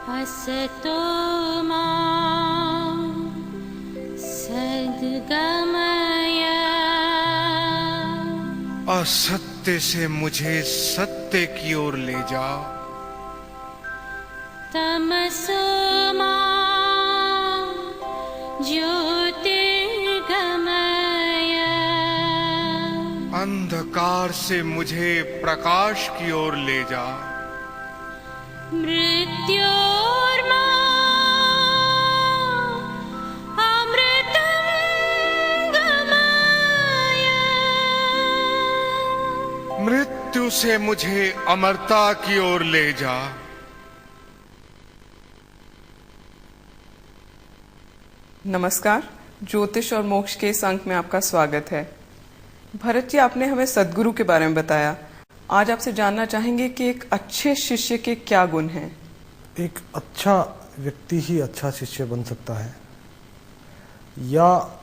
असतो मा सद्गमय। असत्य से मुझे सत्य की ओर ले जा। तमसो मा ज्योतिर्गमय। अंधकार से मुझे प्रकाश की ओर ले जा। मृत्योर्मा अमृतं गमय। मृत्यु से मुझे अमरता की ओर ले जा। नमस्कार, ज्योतिष और मोक्ष के इस अंक में आपका स्वागत है। भरत जी, आपने हमें सद्गुरु के बारे में बताया। आज आपसे जानना चाहेंगे कि एक अच्छे शिष्य के क्या गुण हैं। एक अच्छा व्यक्ति ही अच्छा शिष्य बन सकता है, या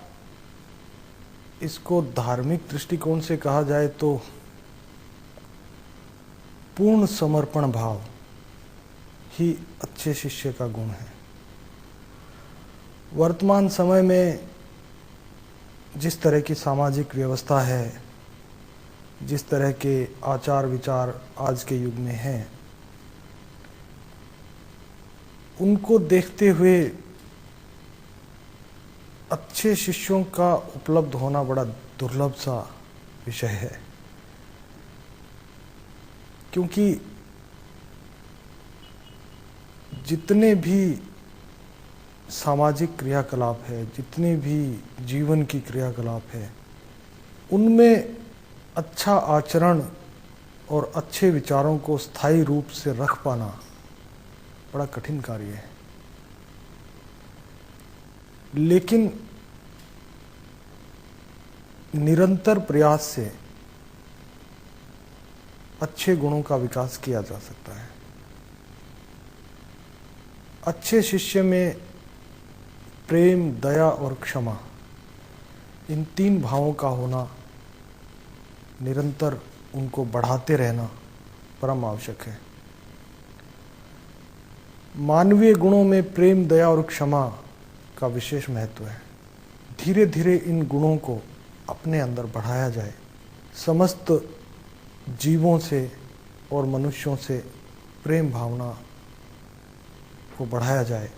इसको धार्मिक दृष्टिकोण से कहा जाए तो पूर्ण समर्पण भाव ही अच्छे शिष्य का गुण है। वर्तमान समय में जिस तरह की सामाजिक व्यवस्था है, जिस तरह के आचार विचार आज के युग में हैं, उनको देखते हुए अच्छे शिष्यों का उपलब्ध होना बड़ा दुर्लभ सा विषय है। क्योंकि जितने भी सामाजिक क्रियाकलाप है, जितने भी जीवन की क्रियाकलाप है, उनमें अच्छा आचरण और अच्छे विचारों को स्थायी रूप से रख पाना बड़ा कठिन कार्य है। लेकिन निरंतर प्रयास से अच्छे गुणों का विकास किया जा सकता है। अच्छे शिष्य में प्रेम, दया और क्षमा, इन तीन भावों का होना, निरंतर उनको बढ़ाते रहना परम आवश्यक है। मानवीय गुणों में प्रेम, दया और क्षमा का विशेष महत्व है। धीरे धीरे इन गुणों को अपने अंदर बढ़ाया जाए, समस्त जीवों से और मनुष्यों से प्रेम भावना को बढ़ाया जाए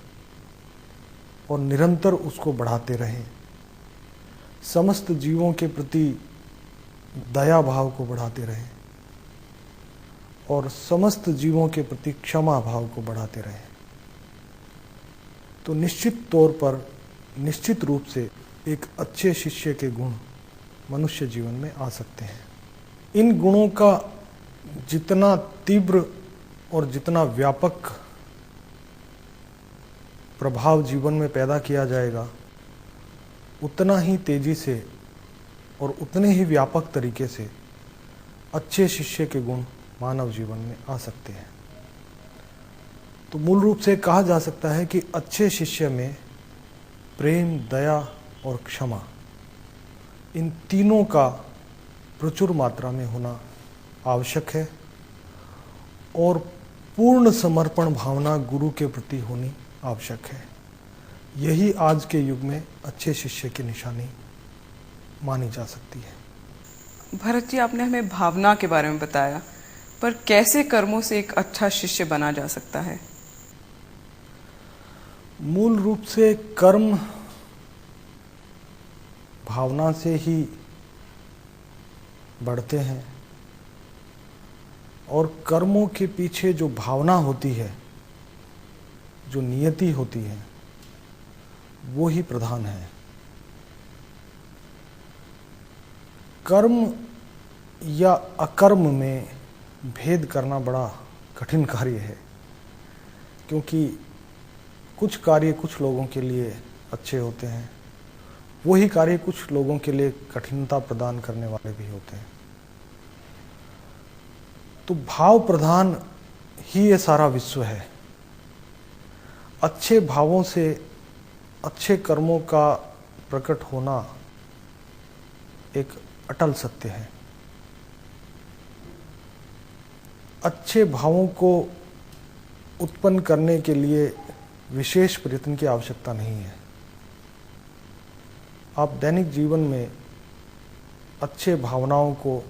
और निरंतर उसको बढ़ाते रहें। समस्त जीवों के प्रति दया भाव को बढ़ाते रहें और समस्त जीवों के प्रति क्षमा भाव को बढ़ाते रहें, तो निश्चित तौर पर, निश्चित रूप से एक अच्छे शिष्य के गुण मनुष्य जीवन में आ सकते हैं। इन गुणों का जितना तीव्र और जितना व्यापक प्रभाव जीवन में पैदा किया जाएगा, उतना ही तेजी से और उतने ही व्यापक तरीके से अच्छे शिष्य के गुण मानव जीवन में आ सकते हैं। तो मूल रूप से कहा जा सकता है कि अच्छे शिष्य में प्रेम, दया और क्षमा, इन तीनों का प्रचुर मात्रा में होना आवश्यक है और पूर्ण समर्पण भावना गुरु के प्रति होनी आवश्यक है। यही आज के युग में अच्छे शिष्य की निशानी मानी जा सकती है। भरत जी, आपने हमें भावना के बारे में बताया, पर कैसे कर्मों से एक अच्छा शिष्य बना जा सकता है? मूल रूप से कर्म भावना से ही बढ़ते हैं और कर्मों के पीछे जो भावना होती है, जो नियति होती है, वो ही प्रधान है। कर्म या अकर्म में भेद करना बड़ा कठिन कार्य है, क्योंकि कुछ कार्य कुछ लोगों के लिए अच्छे होते हैं, वही कार्य कुछ लोगों के लिए कठिनता प्रदान करने वाले भी होते हैं। तो भाव प्रधान ही ये सारा विश्व है। अच्छे भावों से अच्छे कर्मों का प्रकट होना एक अटल सत्य है। अच्छे भावों को उत्पन्न करने के लिए विशेष प्रयत्न की आवश्यकता नहीं है। आप दैनिक जीवन में अच्छे भावनाओं को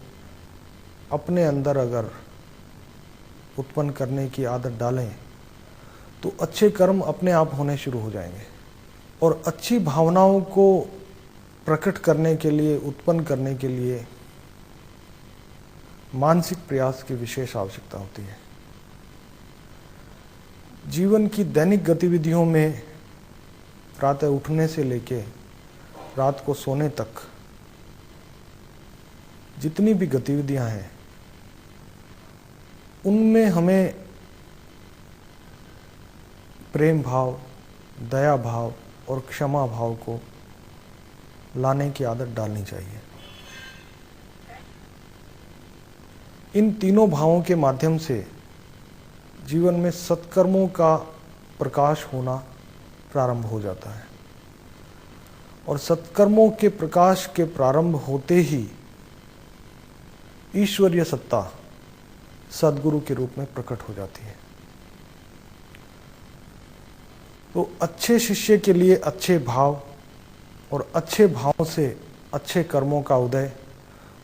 अपने अंदर अगर उत्पन्न करने की आदत डालें तो अच्छे कर्म अपने आप होने शुरू हो जाएंगे। और अच्छी भावनाओं को प्रकट करने के लिए, उत्पन्न करने के लिए मानसिक प्रयास की विशेष आवश्यकता होती है। जीवन की दैनिक गतिविधियों में प्रातः उठने से लेके रात को सोने तक जितनी भी गतिविधियां हैं उनमें हमें प्रेम भाव, दया भाव और क्षमा भाव को लाने की आदत डालनी चाहिए। इन तीनों भावों के माध्यम से जीवन में सत्कर्मों का प्रकाश होना प्रारंभ हो जाता है और सत्कर्मों के प्रकाश के प्रारंभ होते ही ईश्वरीय सत्ता सद्गुरु के रूप में प्रकट हो जाती है। तो अच्छे शिष्य के लिए अच्छे भाव और अच्छे भाव से अच्छे कर्मों का उदय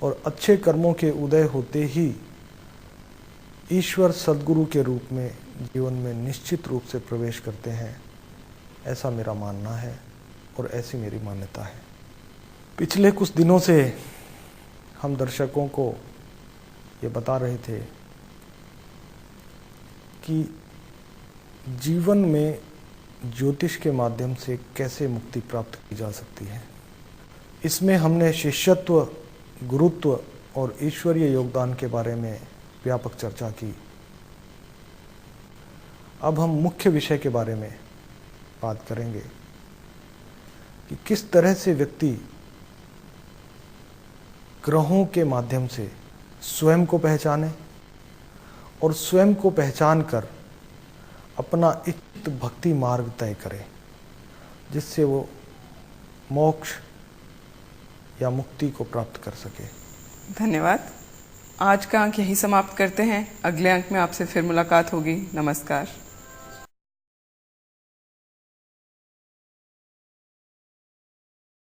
और अच्छे कर्मों के उदय होते ही ईश्वर सद्गुरु के रूप में जीवन में निश्चित रूप से प्रवेश करते हैं, ऐसा मेरा मानना है और ऐसी मेरी मान्यता है। पिछले कुछ दिनों से हम दर्शकों को ये बता रहे थे कि जीवन में ज्योतिष के माध्यम से कैसे मुक्ति प्राप्त की जा सकती है। इसमें हमने शिष्यत्व, गुरुत्व और ईश्वरीय योगदान के बारे में व्यापक चर्चा की। अब हम मुख्य विषय के बारे में बात करेंगे कि किस तरह से व्यक्ति ग्रहों के माध्यम से स्वयं को पहचाने और स्वयं को पहचान कर अपना इष्ट भक्ति मार्ग तय करे, जिससे वो मोक्ष या मुक्ति को प्राप्त कर सके। धन्यवाद। आज का अंक यही समाप्त करते हैं। अगले अंक में आपसे फिर मुलाकात होगी। नमस्कार।